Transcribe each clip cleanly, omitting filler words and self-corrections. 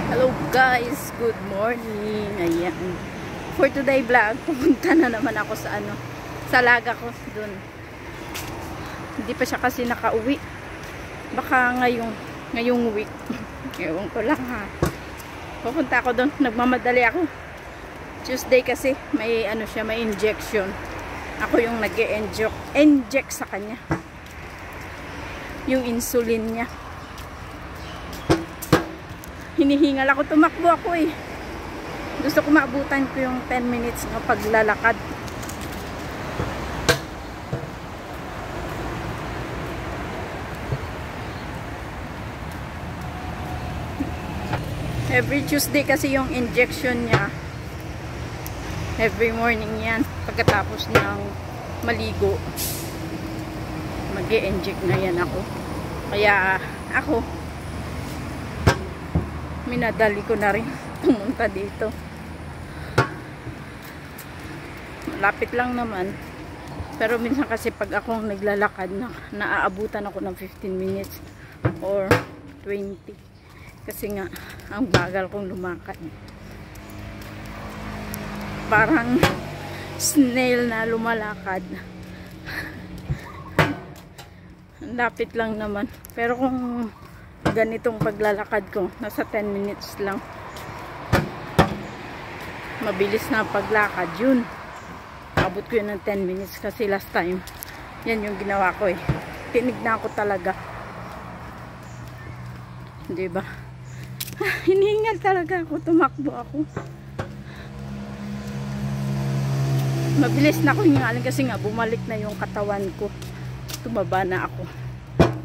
Hello guys, good morning. Ayan. For today vlog, pupunta na naman ako sa sa laga ko dun. Hindi pa siya kasi nakauwi. Baka ngayong week. Ewan ko lang ha. Pupunta ako dun, nagmamadali ako. Tuesday kasi may siya, may injection. Ako yung nag-inject sa kanya. Yung insulin niya. Hinihingal ako, tumakbo ako eh. Gusto ko maabutan ko yung 10 minutes ng paglalakad. Every Tuesday kasi yung injection niya. Every morning yan. Pagkatapos ng maligo, mag-i-inject na yan ako. Kaya ako, minadali ko na rin pumunta dito. Lapit lang naman. Pero minsan kasi pag akong naglalakad, naaabutan ako ng 15 minutes or 20. Kasi nga, ang bagal kong lumakad. Parang snail na lumalakad. Lapit lang naman. Pero kung ganitong paglalakad ko, nasa 10 minutes lang. Mabilis na paglakad yun. Abot ko yun ng 10 minutes kasi last time yan yung ginawa ko eh. Tinignan ko talaga, diba? Hinihingal talaga ako, tumakbo ako. Mabilis na ako hingalan kasi nga bumalik na yung katawan ko. Tumaba na ako.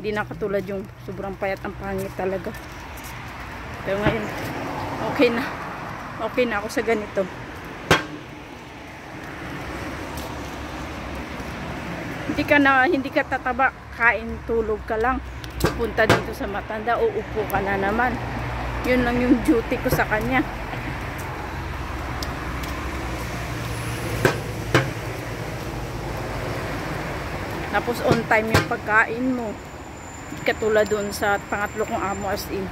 Hindi na katulad yung sobrang payat, ang pangit talaga. Pero ngayon, okay na. Okay na ako sa ganito. Hindi ka tataba, kain, tulog ka lang. Punta dito sa matanda, uupo ka na naman. Yun lang yung duty ko sa kanya. Tapos on time yung pagkain mo. Katulad doon sa pangatlo kong amo, as in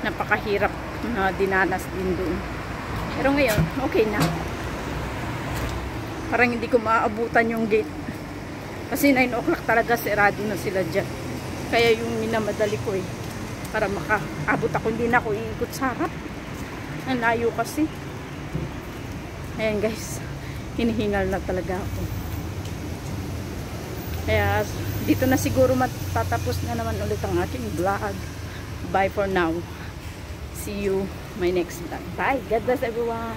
napakahirap na dinanas din doon. Pero ngayon okay na. Parang hindi ko maaabutan yung gate kasi 9 o'clock talaga sarado na sila dyan. Kaya yung minamadali ko eh, para makaabot ako, hindi na ako iikot sa harap. Ang layo kasi. Ayan guys, hinihingal na talaga ako. Kaya dito na siguro matatapos na naman ulit ang aking vlog. Bye for now. See you my next vlog. Bye. God bless everyone.